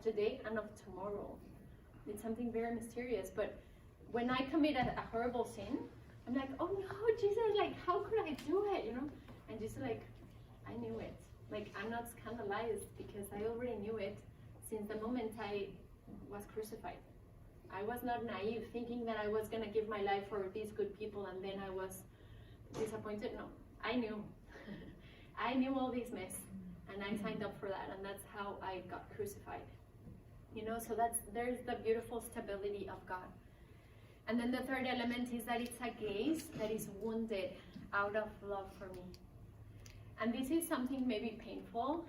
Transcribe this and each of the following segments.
of today and of tomorrow. It's something very mysterious. But when I commit a horrible sin, I'm like, oh no, Jesus, like, how could I do it, you know? And Jesus, like, I knew it. Like, I'm not scandalized because I already knew it since the moment I was crucified. I was not naive thinking that I was going to give my life for these good people and then I was disappointed. No, I knew. I knew all this mess and I signed up for that, and that's how I got crucified. You know, so there's the beautiful stability of God. And then the third element is that it's a gaze that is wounded out of love for me. And this is something maybe painful,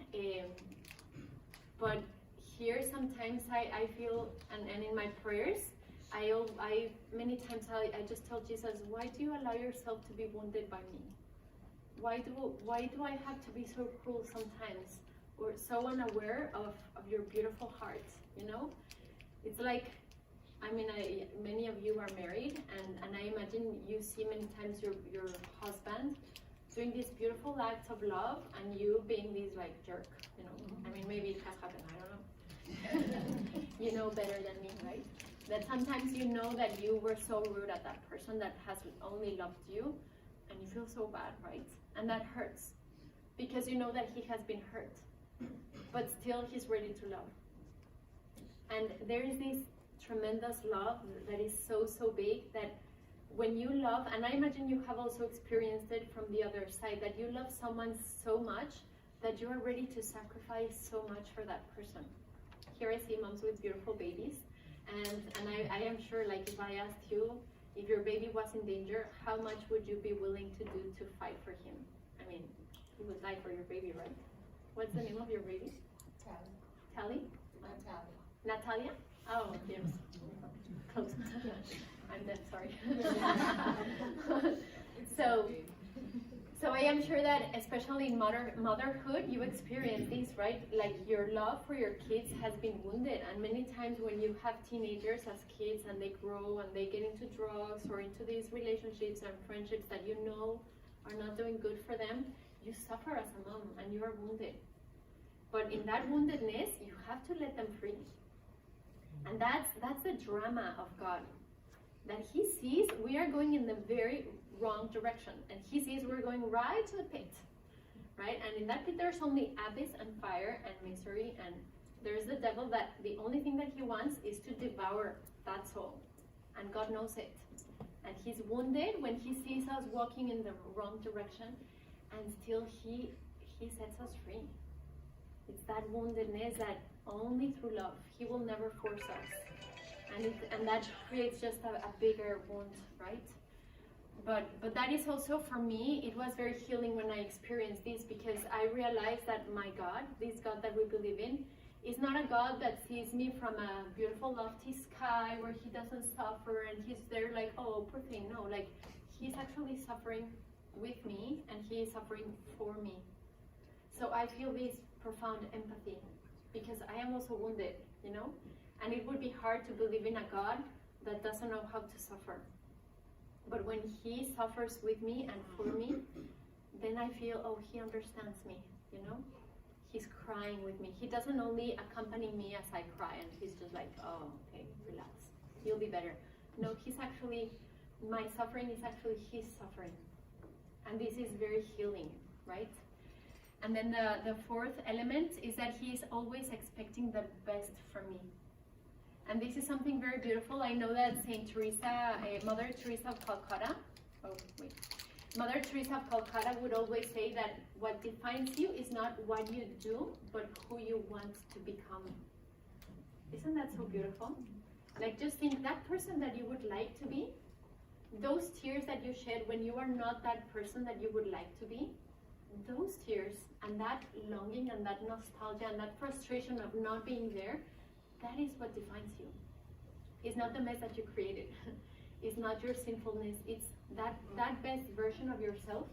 but here sometimes I feel, and in my prayers, I many times I just tell Jesus, why do you allow yourself to be wounded by me? Why do I have to be so cruel sometimes, or so unaware of your beautiful heart, you know? It's like, I mean, many of you are married, and I imagine you see many times your husband doing these beautiful acts of love, and you being this like jerk, you know? I mean, maybe it has happened, I don't know. You know better than me, right? That sometimes you know that you were so rude at that person that has only loved you, and you feel so bad, right? And that hurts, because you know that he has been hurt, but still he's ready to love. And there is this tremendous love that is so big that when you love, and I imagine you have also experienced it from the other side, that you love someone so much that you are ready to sacrifice so much for that person. Here I see moms with beautiful babies, and I am sure, like, if I asked you, if your baby was in danger, how much would you be willing to do to fight for him? I mean, you would die for your baby, right? What's the name of your baby? Tally? Natalia? Oh, yes. Close. I'm dead, sorry. So I am sure that, especially in motherhood, you experience this, right? Like, your love for your kids has been wounded, and many times when you have teenagers as kids and they grow and they get into drugs or into these relationships and friendships that you know are not doing good for them, you suffer as a mom and you are wounded. But in that woundedness, you have to let them free. And that's the drama of God. That he sees we are going in the very wrong direction, and he sees we're going right to the pit, right? And in that pit there's only abyss and fire and misery, and there's the devil that the only thing that he wants is to devour that soul, and God knows it. And he's wounded when he sees us walking in the wrong direction, and still he sets us free. It's that woundedness that only through love, he will never force us. And that creates just a bigger wound, right? But that is also, for me, it was very healing when I experienced this, because I realized that my God, this God that we believe in, is not a God that sees me from a beautiful lofty sky where he doesn't suffer and he's there like, oh, poor thing. No, like, he's actually suffering with me, and he is suffering for me. So I feel this profound empathy, because I am also wounded, you know? And it would be hard to believe in a God that doesn't know how to suffer. But when he suffers with me and for me, then I feel, oh, he understands me, you know? He's crying with me. He doesn't only accompany me as I cry, and he's just like, oh, okay, relax. You'll be better. No, he's actually, my suffering is actually his suffering. And this is very healing, right? And then the fourth element is that he is always expecting the best from me. And this is something very beautiful. I know that Mother Teresa of Calcutta, Mother Teresa of Calcutta would always say that what defines you is not what you do, but who you want to become. Isn't that so beautiful? Like, just think, that person that you would like to be, those tears that you shed when you are not that person that you would like to be, those tears and that longing and that nostalgia and that frustration of not being there, that is what defines you. It's not the mess that you created. It's not your sinfulness. It's that best version of yourself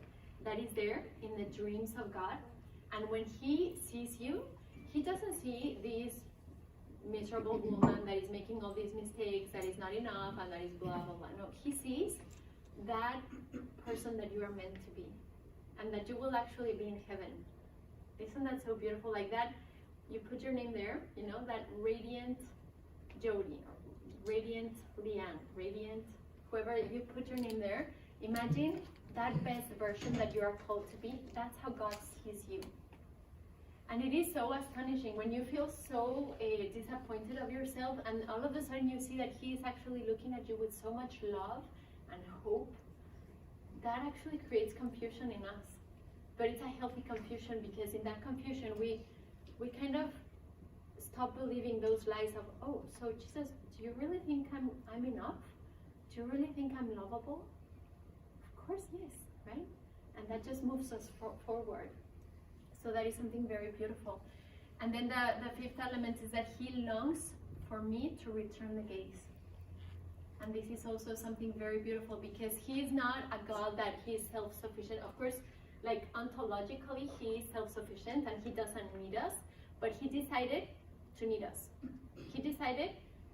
that is there in the dreams of God. And when he sees you, he doesn't see this miserable woman that is making all these mistakes, that is not enough, and that is blah, blah, blah. No, he sees that person that you are meant to be, and that you will actually be in heaven. Isn't that so beautiful? Like, that you put your name there, you know, that radiant Jody, or radiant Leanne, radiant, whoever, you put your name there. Imagine that best version that you are called to be. That's how God sees you. And it is so astonishing when you feel so disappointed of yourself, and all of a sudden you see that He is actually looking at you with so much love and hope. That actually creates confusion in us. But it's a healthy confusion, because in that confusion we kind of stop believing those lies of, oh, so Jesus, do you really think I'm enough? Do you really think I'm lovable? Of course, yes, right? And that just moves us forward. So that is something very beautiful. And then the fifth element is that He longs for me to return the gaze. And this is also something very beautiful, because He is not a God that He is self-sufficient. Of course, like ontologically, He is self-sufficient and He doesn't need us, but He decided to need us. He decided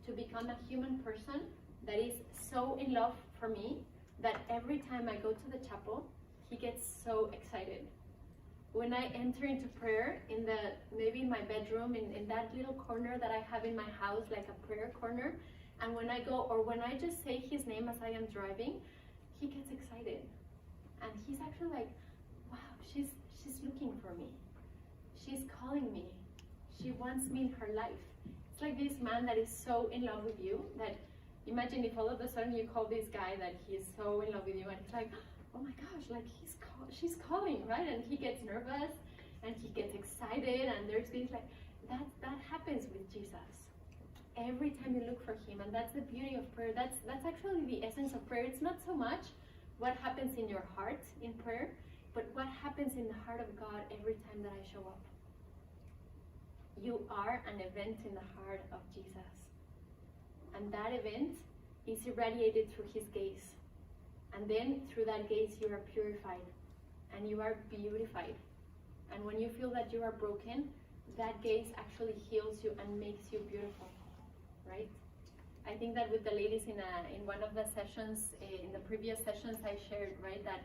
to become a human person that is so in love for me that every time I go to the chapel, He gets so excited. When I enter into prayer in maybe in my bedroom, in that little corner that I have in my house, like a prayer corner, and when I go, or when I just say His name as I am driving, He gets excited. And He's actually like, wow, she's looking for me. She's calling me. She wants me in her life. It's like this man that is so in love with you that, imagine if all of a sudden you call this guy that he is so in love with you, and it's like, oh my gosh, like she's calling, right? And he gets nervous and he gets excited, and there's this like, that happens with Jesus. Every time you look for Him, and that's the beauty of prayer. That's actually the essence of prayer. It's not so much what happens in your heart in prayer, but what happens in the heart of God every time that I show up. You are an event in the heart of Jesus. And that event is irradiated through His gaze. And then through that gaze you are purified and you are beautified. And when you feel that you are broken, that gaze actually heals you and makes you beautiful, right? I think that with the ladies in one of the sessions, in the previous sessions I shared, right, that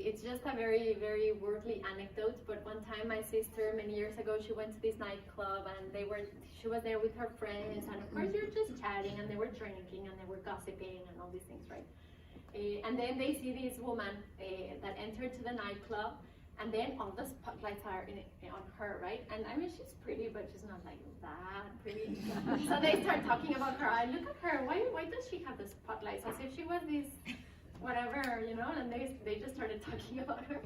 it's just a very, very worldly anecdote, but one time my sister, many years ago, she went to this nightclub, and she was there with her friends, and of course you're just chatting, and they were drinking, and they were gossiping, and all these things, right? And then they see this woman that entered to the nightclub, and then all the spotlights are on her, right? And I mean, she's pretty, but she's not like that pretty. So they start talking about her. I look at her, why does she have the spotlights? As if she was this whatever, you know, and they just started talking about her.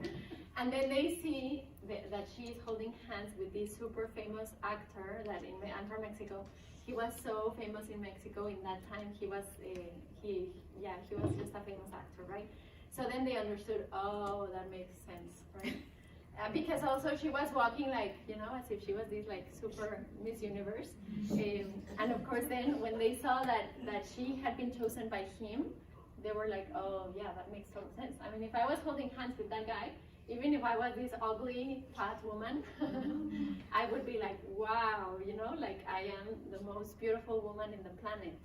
And then they see that she is holding hands with this super famous actor I'm from Mexico. He was so famous in Mexico in that time. He was just a famous actor, right? So then they understood, oh, that makes sense, right? Because also she was walking like, you know, as if she was this like super Miss Universe. And of course then when they saw that she had been chosen by Him, they were like, oh yeah, that makes total sense. I mean, if I was holding hands with that guy, even if I was this ugly, fat woman, I would be like, wow, you know, like I am the most beautiful woman in the planet.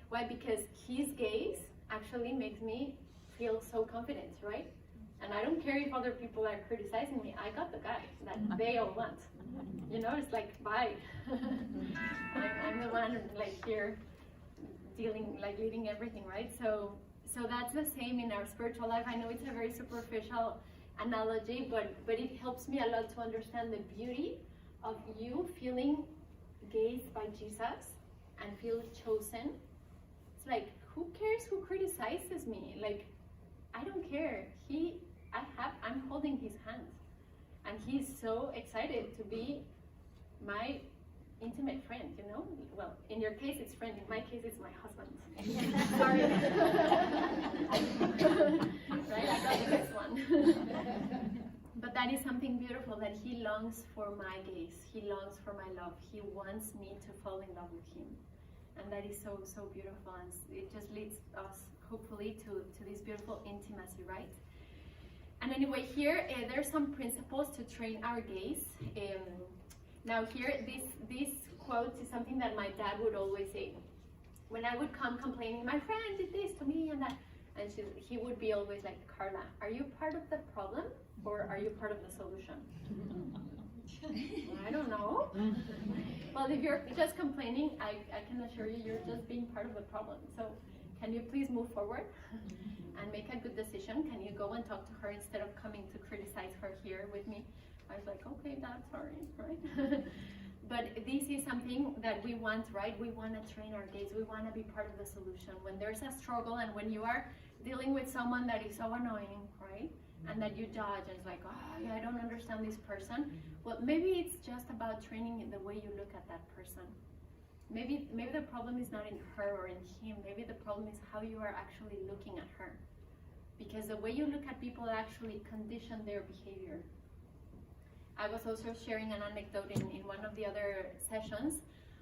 Why? Because His gaze actually makes me feel so confident, right? And I don't care if other people are criticizing me. I got the guy that they all want. You know, it's like, bye. I'm the one like here leading everything, right? So that's the same in our spiritual life. I know it's a very superficial analogy, but it helps me a lot to understand the beauty of you feeling gazed by Jesus and feel chosen. It's like, who cares who criticizes me? Like, I don't care. I'm holding His hand, and He's so excited to be my intimate friend, you know? Well, in your case it's friend, in my case it's my husband. Sorry. Right, I got the next one. But that is something beautiful, that He longs for my gaze. He longs for my love. He wants me to fall in love with Him. And that is so, so beautiful, and it just leads us, hopefully, to this beautiful intimacy, right? And anyway, here, there's some principles to train our gaze. Now here, this quote is something that my dad would always say. When I would come complaining, my friend did this to me and that, And he would be always like, Carla, are you part of the problem or are you part of the solution? I don't know. Well, if you're just complaining, I can assure you you're just being part of the problem. So can you please move forward and make a good decision? Can you go and talk to her instead of coming to criticize her here with me? I was like, okay, Dad, sorry, right? But this is something that we want, right? We want to train our gaze. We want to be part of the solution. When there's a struggle and when you are dealing with someone that is so annoying, right? And that you judge and it's like, oh, yeah, I don't understand this person. Well, maybe it's just about training in the way you look at that person. Maybe the problem is not in her or in him. Maybe the problem is how you are actually looking at her. Because the way you look at people actually condition their behavior. I was also sharing an anecdote in one of the other sessions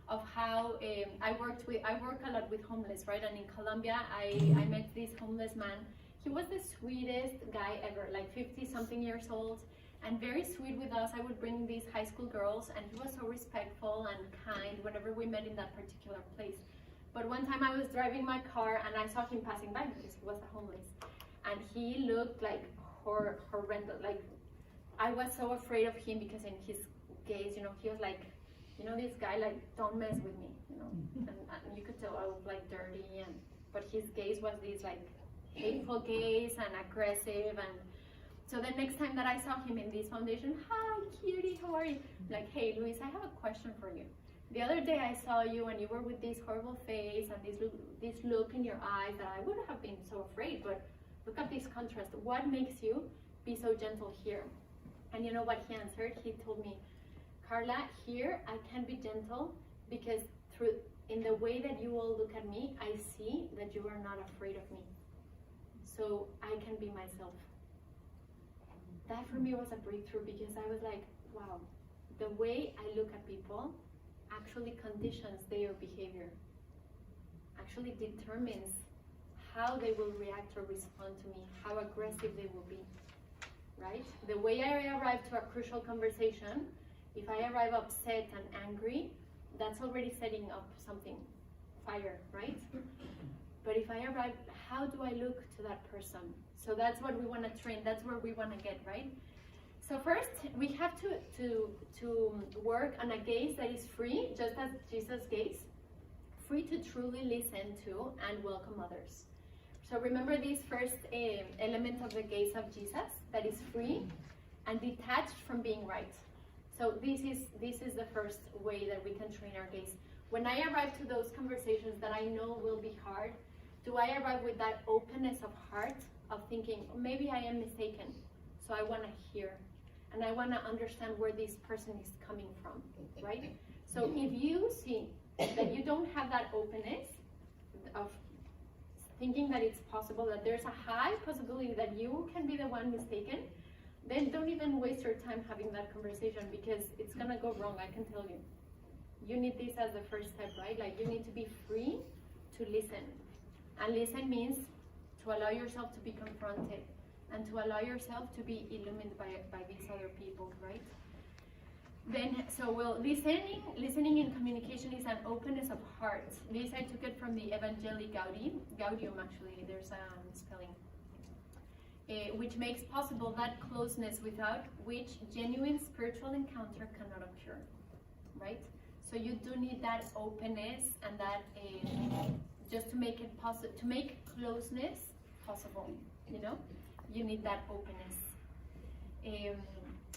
of how I work a lot with homeless, right? And in Colombia, I met this homeless man. He was the sweetest guy ever, like 50-something years old, and very sweet with us. I would bring these high school girls, and he was so respectful and kind whenever we met in that particular place. But one time I was driving my car, and I saw him passing by because he was homeless, and he looked like horrendous. Like I was so afraid of him because in his gaze, he was like, this guy, like, don't mess with me, and you could tell I was like dirty, but his gaze was this like hateful gaze and aggressive. And so the next time that I saw him in this foundation, hi cutie, how are you? Like, hey Luis, I have a question for you. The other day I saw you and you were with this horrible face and this look in your eyes that I wouldn't have been so afraid, but look at this contrast. What makes you be so gentle here? And you know what he answered? He told me, Carla, here I can be gentle because in the way that you all look at me, I see that you are not afraid of me. So I can be myself. That for me was a breakthrough because I was like, wow, the way I look at people actually conditions their behavior, actually determines how they will react or respond to me, how aggressive they will be, right? The way I arrive to a crucial conversation, if I arrive upset and angry, that's already setting up something, fire, right? But if I arrive, how do I look to that person? So that's what we want to train, that's where we want to get, right? So first, we have to work on a gaze that is free, just as Jesus' gaze, free to truly listen to and welcome others. So remember this first element of the gaze of Jesus, that is free and detached from being right. So this is the first way that we can train our gaze. When I arrive to those conversations that I know will be hard, do I arrive with that openness of heart of thinking, maybe I am mistaken, so I want to hear, and I want to understand where this person is coming from, right? So if you see that you don't have that openness of thinking that it's possible, that there's a high possibility that you can be the one mistaken, then don't even waste your time having that conversation because it's going to go wrong, I can tell you. You need this as the first step, right? Like you need to be free to listen. And listen means to allow yourself to be confronted and to allow yourself to be illumined by these other people, right? Then, listening in communication is an openness of heart. This I took it from the Evangelii Gaudium actually, there's a spelling. Which makes possible that closeness without which genuine spiritual encounter cannot occur, right? So you do need that openness and that just to make it possible, to make closeness possible, you need that openness.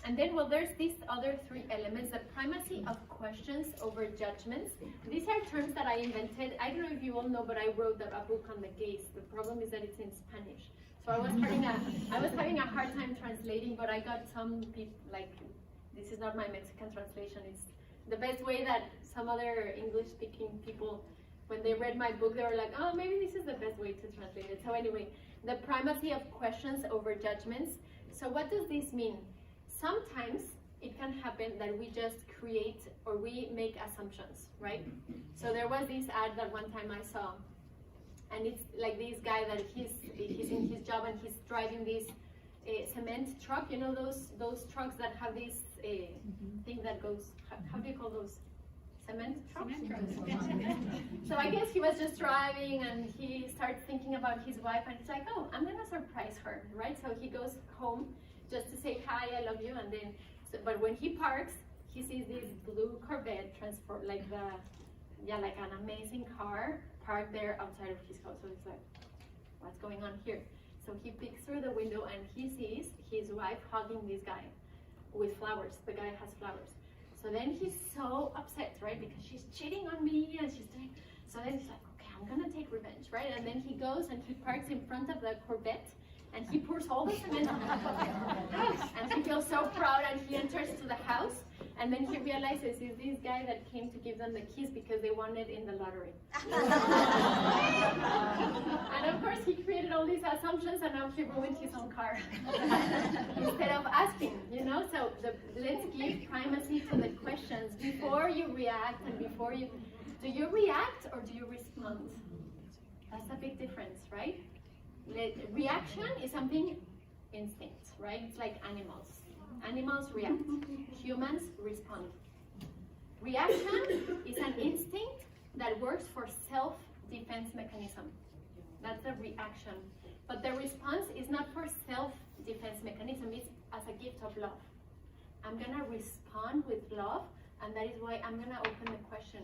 And then, there's these other three elements, the primacy of questions over judgments. These are terms that I invented. I don't know if you all know, but I wrote a book on the gaze. The problem is that it's in Spanish. So I was having a hard time translating, but I got some people, like, this is not my Mexican translation. It's the best way that some other English-speaking people, when they read my book, they were like, oh, maybe this is the best way to translate it. So anyway, the primacy of questions over judgments. So what does this mean? Sometimes it can happen that we just create or we make assumptions, right? So there was this ad that one time I saw, and it's like this guy that he's in his job and he's driving this cement truck. Those trucks that have this thing that goes. How do you call those? cement trucks. So I guess he was just driving and he starts thinking about his wife and he's like, oh, I'm gonna surprise her, right? So he goes home just to say hi, I love you, and then, but when he parks, he sees this blue Corvette transport, like an amazing car parked there outside of his house. So he's like, what's going on here? So he peeks through the window and he sees his wife hugging this guy with flowers. The guy has flowers. So then he's so upset, right? Because she's cheating on me and she's doing, so then he's like, okay, I'm gonna take revenge, right? And then he goes and he parks in front of the Corvette and he pours all the cement on top of it. And he feels so proud and he enters to the house and then he realizes it's this guy that came to give them the keys because they won it in the lottery. And of course he created all these assumptions and now he ruined his own car. Instead of asking, you know, so let's give primacy to the questions before you react and before you, do you react or do you respond? That's a big difference, right? Reaction is something instinct, right? It's like animals. Animals react. Humans respond. Reaction is an instinct that works for self-defense mechanism. That's a reaction. But the response is not for self-defense mechanism. It's as a gift of love. I'm gonna respond with love, and that is why I'm gonna open the question.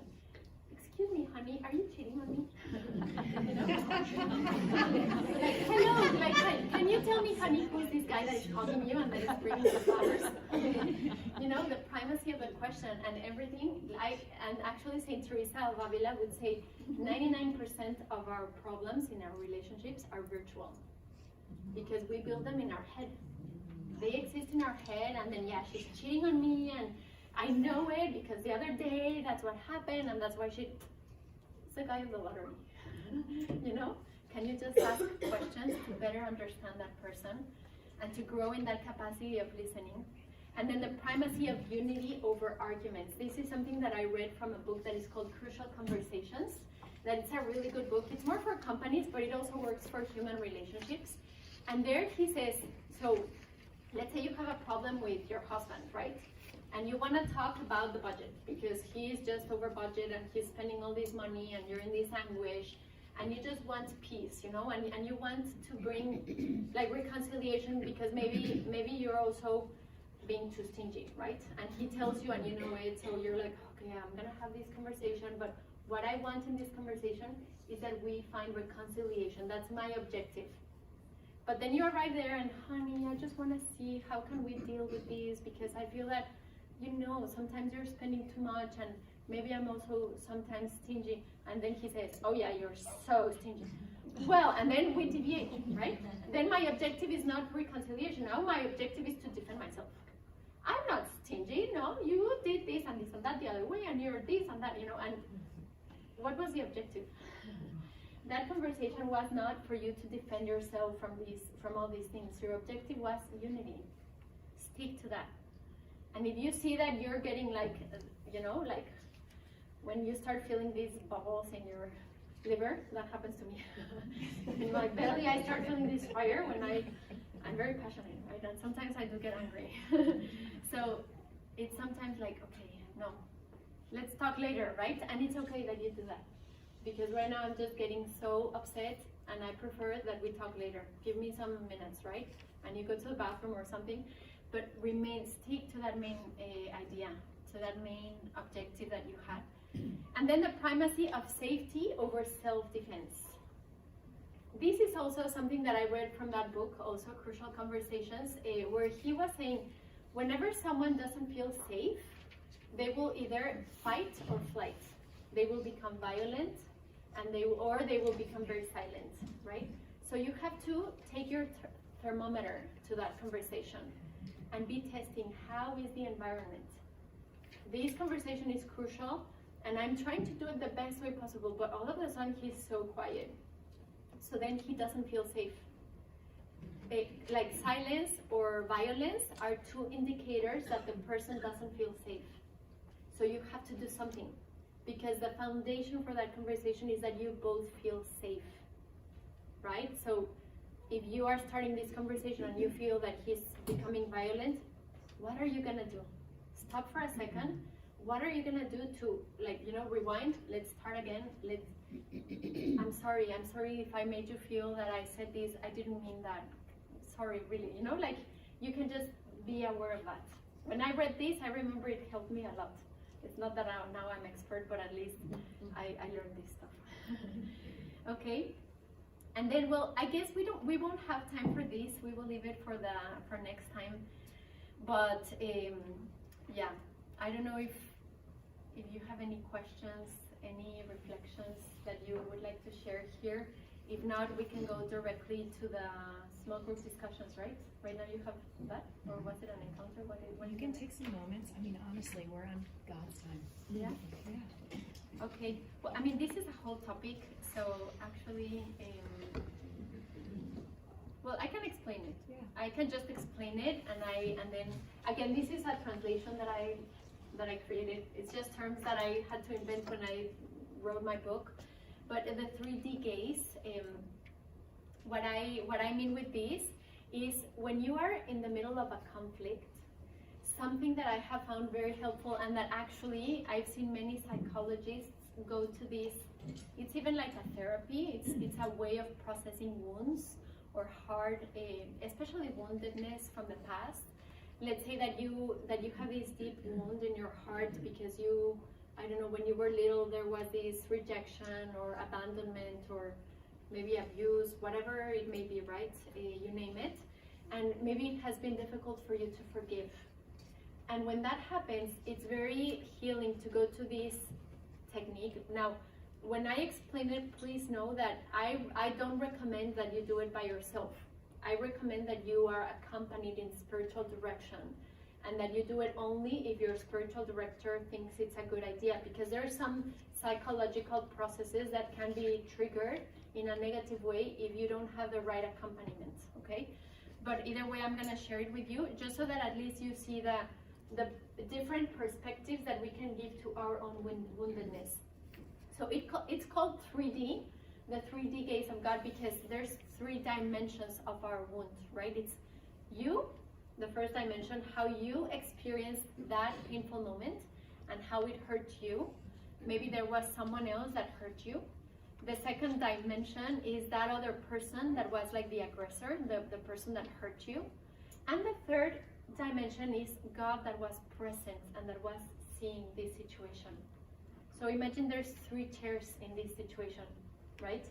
Excuse me, honey, are you cheating on me? Like, hello, like, can you tell me, honey, who's this guy that is hugging you and that is bringing the flowers? You know, the primacy of the question and everything. And actually, Saint Teresa of Avila would say 99% of our problems in our relationships are virtual because we build them in our head. They exist in our head, and then she's cheating on me, and I know it because the other day that's what happened, and that's why it's the guy of the lottery. You know? Can you just ask questions to better understand that person and to grow in that capacity of listening? And then the primacy of unity over arguments. This is something that I read from a book that is called Crucial Conversations. That it's a really good book. It's more for companies, but it also works for human relationships. And there he says, so let's say you have a problem with your husband, right? And you want to talk about the budget because he is just over budget and he's spending all this money and you're in this anguish and you just want peace, you know, and you want to bring like reconciliation because maybe you're also being too stingy, right? And he tells you and you know it, so you're like, okay, I'm going to have this conversation, but what I want in this conversation is that we find reconciliation. That's my objective. But then you arrive there and, honey, I just want to see how can we deal with this because I feel that you know, sometimes you're spending too much and maybe I'm also sometimes stingy. And then he says, oh yeah, you're so stingy. Well, and then we deviate, right? Then my objective is not reconciliation. Now my objective is to defend myself. I'm not stingy, no, you did this and this and that the other way and you're this and that, you know, and what was the objective? That conversation was not for you to defend yourself from all these things. Your objective was unity. Stick to that. And if you see that you're getting like, you know, like when you start feeling these bubbles in your liver, that happens to me. In my belly, I start feeling this fire when I'm very passionate, right? And sometimes I do get angry. So it's sometimes like, okay, no, let's talk later, right? And it's okay that you do that. Because right now I'm just getting so upset and I prefer that we talk later. Give me some minutes, right? And you go to the bathroom or something. But stick to that main idea, to that main objective that you had. And then the primacy of safety over self-defense. This is also something that I read from that book, also Crucial Conversations, where he was saying, whenever someone doesn't feel safe, they will either fight or flight. They will become violent, and they will become very silent, right? So you have to take your thermometer to that conversation and be testing how is the environment. This conversation is crucial, and I'm trying to do it the best way possible, but all of a sudden he's so quiet. So then he doesn't feel safe. Like silence or violence are two indicators that the person doesn't feel safe. So you have to do something, because the foundation for that conversation is that you both feel safe, right? So if you are starting this conversation and you feel that he's becoming violent, what are you gonna do? Stop for a second, what are you gonna do to, like, you know, rewind? Let's start again. I'm sorry if I made you feel that I said this. I didn't mean that. Sorry, really. You know, like, you can just be aware of that. When I read this, I remember it helped me a lot. It's not that now I'm expert, but at least I learned this stuff. Okay. And then, well, I guess we won't have time for this. We will leave it for next time. But yeah, I don't know if you have any questions, any reflections that you would like to share here. If not, we can go directly to the small group discussions, right? Right now you have that, or was it an encounter? What You can take some moments. I mean, honestly, we're on God's time. Yeah. Yeah. Okay. Well, I mean, this is a whole topic, so actually, well, I can explain it. Yeah. I can just explain it, and then again, this is a translation that I created. It's just terms that I had to invent when I wrote my book. But the 3D gaze, what I mean with this is when you are in the middle of a conflict, something that I have found very helpful, and that actually I've seen many psychologists go to this. It's even like a therapy. It's a way of processing wounds or hard, especially woundedness from the past. Let's say that you have this deep wound in your heart because I don't know, when you were little there was this rejection or abandonment or maybe abuse, whatever it may be, right? You name it. And maybe it has been difficult for you to forgive. And when that happens, it's very healing to go to this technique. Now, when I explain it, please know that I don't recommend that you do it by yourself. I recommend that you are accompanied in spiritual direction, and that you do it only if your spiritual director thinks it's a good idea, because there are some psychological processes that can be triggered in a negative way if you don't have the right accompaniment, okay? But either way, I'm gonna share it with you, just so that at least you see the different perspectives that we can give to our own woundedness. So it's called 3D, the 3D gaze of God, because there's 3 dimensions of our wound, right? It's you, the first dimension, how you experienced that painful moment and how it hurt you. Maybe there was someone else that hurt you. The second dimension is that other person that was like the aggressor, the person that hurt you. And the third dimension is God that was present and that was seeing this situation. So imagine there's 3 chairs in this situation, right?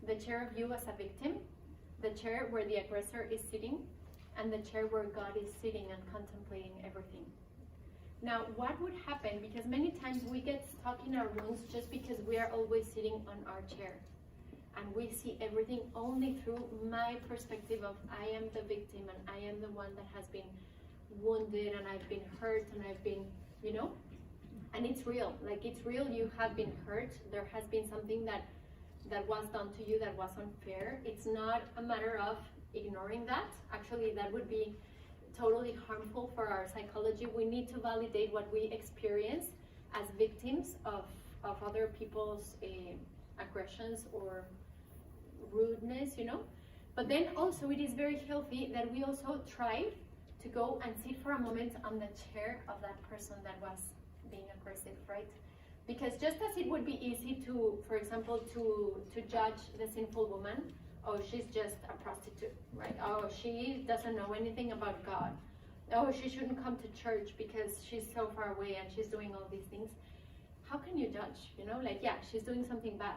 The chair of you as a victim, the chair where the aggressor is sitting, and the chair where God is sitting and contemplating everything. Now, what would happen, because many times we get stuck in our wounds just because we are always sitting on our chair, and we see everything only through my perspective of I am the victim and I am the one that has been wounded and I've been hurt and I've been, you know, and it's real. Like, it's real. You have been hurt. There has been something that was done to you that was unfair. It's not a matter of ignoring that. Actually, that would be totally harmful for our psychology. We need to validate what we experience as victims of other people's aggressions or rudeness, you know. But then also it is very healthy that we also try to go and sit for a moment on the chair of that person that was being aggressive, right? Because just as it would be easy to, for example, to judge the sinful woman, oh, she's just a prostitute, right? Oh, she doesn't know anything about God. Oh, she shouldn't come to church because she's so far away and she's doing all these things. How can you judge? You know, like, yeah, she's doing something bad.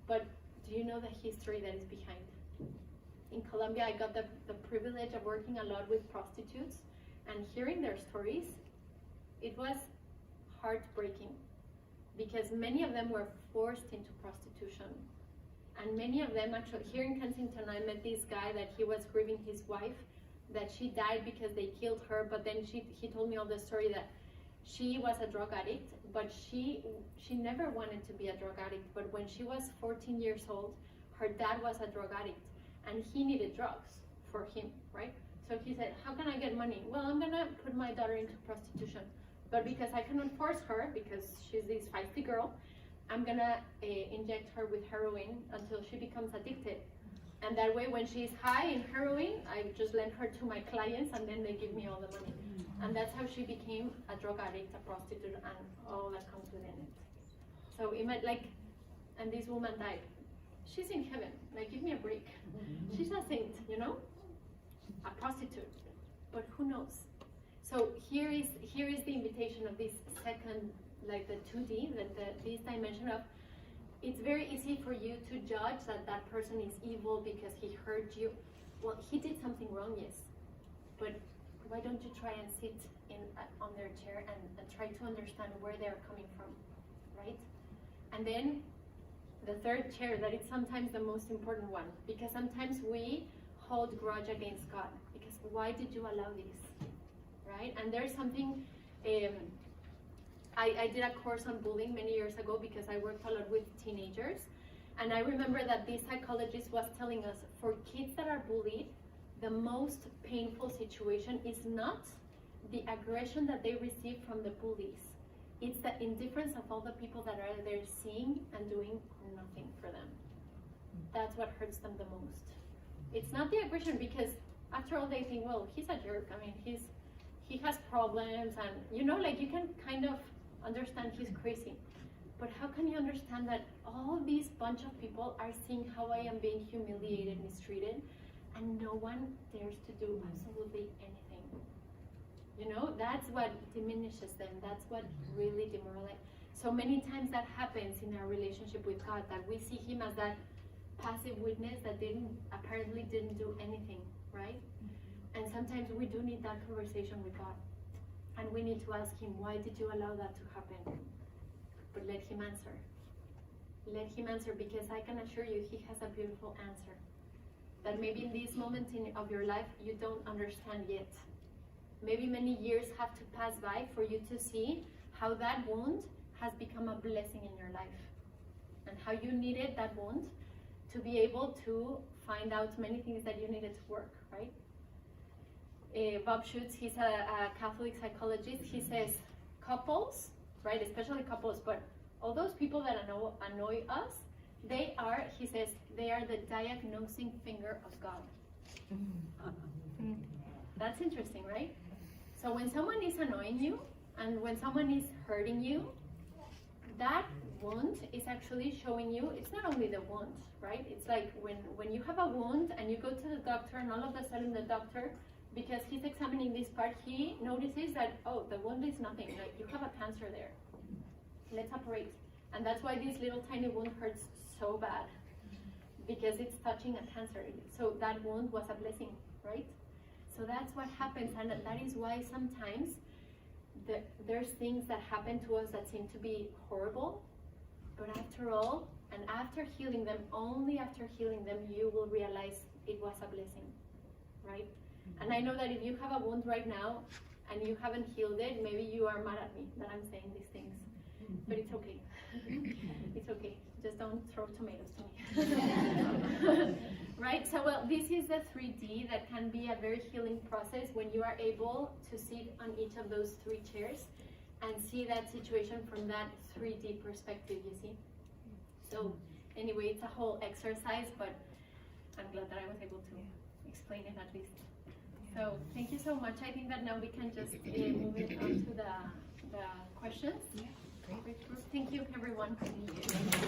But do you know the history that is behind? In Colombia, I got the privilege of working a lot with prostitutes and hearing their stories. It was heartbreaking because many of them were forced into prostitution. And many of them, actually, here in Kensington, I met this guy that he was grieving his wife, that she died because they killed her, but then he told me all the story that she was a drug addict, but she never wanted to be a drug addict. But when she was 14 years old, her dad was a drug addict, and he needed drugs for him, right? So he said, how can I get money? Well, I'm gonna put my daughter into prostitution. But because I cannot force her, because she's this feisty girl, I'm gonna inject her with heroin until she becomes addicted. And that way, when she's high in heroin, I just lend her to my clients and then they give me all the money. And that's how she became a drug addict, a prostitute, and all that comes within it. So and this woman died. She's in heaven. Like, give me a break. She's a saint, you know, a prostitute. But who knows? So here is the invitation of this second, like the 2D, this dimension of. It's very easy for you to judge that person is evil because he hurt you. Well, he did something wrong, yes. But why don't you try and sit on their chair and try to understand where they're coming from, right? And then the third chair, that is sometimes the most important one, because sometimes we hold grudge against God, because why did you allow this, right? And there's something, I did a course on bullying many years ago because I worked a lot with teenagers, and I remember that this psychologist was telling us, for kids that are bullied, the most painful situation is not the aggression that they receive from the bullies. It's the indifference of all the people that are there seeing and doing nothing for them. That's what hurts them the most. It's not the aggression, because after all they think, well, he's a jerk. I mean, he has problems, and you know, like, you can kind of understand he's crazy. But how can you understand that all these bunch of people are seeing how I am being humiliated, mistreated, and no one dares to do absolutely anything? You know, that's what diminishes them. That's what really demoralizes. So many times that happens in our relationship with God, that we see him as that passive witness that apparently didn't do anything, right? And sometimes we do need that conversation with God. And we need to ask him, why did you allow that to happen? But let him answer. Let him answer, because I can assure you he has a beautiful answer. That maybe in this moment of your life you don't understand yet. Maybe many years have to pass by for you to see how that wound has become a blessing in your life. And how you needed that wound to be able to find out many things that you needed to work, right? Bob Schutz, he's a Catholic psychologist. He says couples, right, especially couples, but all those people that annoy us, they are, he says, they are the diagnosing finger of God. That's interesting, right? So when someone is annoying you, and when someone is hurting you, that wound is actually showing you, it's not only the wound, right? It's like when you have a wound and you go to the doctor, and all of a sudden the doctor, because he's examining this part, he notices that, oh, the wound is nothing, like you have a cancer there. Let's operate. And that's why this little tiny wound hurts so bad, because it's touching a cancer. So that wound was a blessing, right? So that's what happens, and that is why sometimes there's things that happen to us that seem to be horrible, but after all, and after healing them, only after healing them, you will realize it was a blessing, right? And I know that if you have a wound right now and you haven't healed it, maybe you are mad at me that I'm saying these things, but it's okay. It's okay. Just don't throw tomatoes to me. Right? So, well, this is the 3D that can be a very healing process when you are able to sit on each of those 3 chairs and see that situation from that 3D perspective, you see? So, anyway, it's a whole exercise, but I'm glad that I was able to explain it at least. So, thank you so much. I think that now we can just move it on to the questions. Yeah, great. Thank you, everyone. Thank you.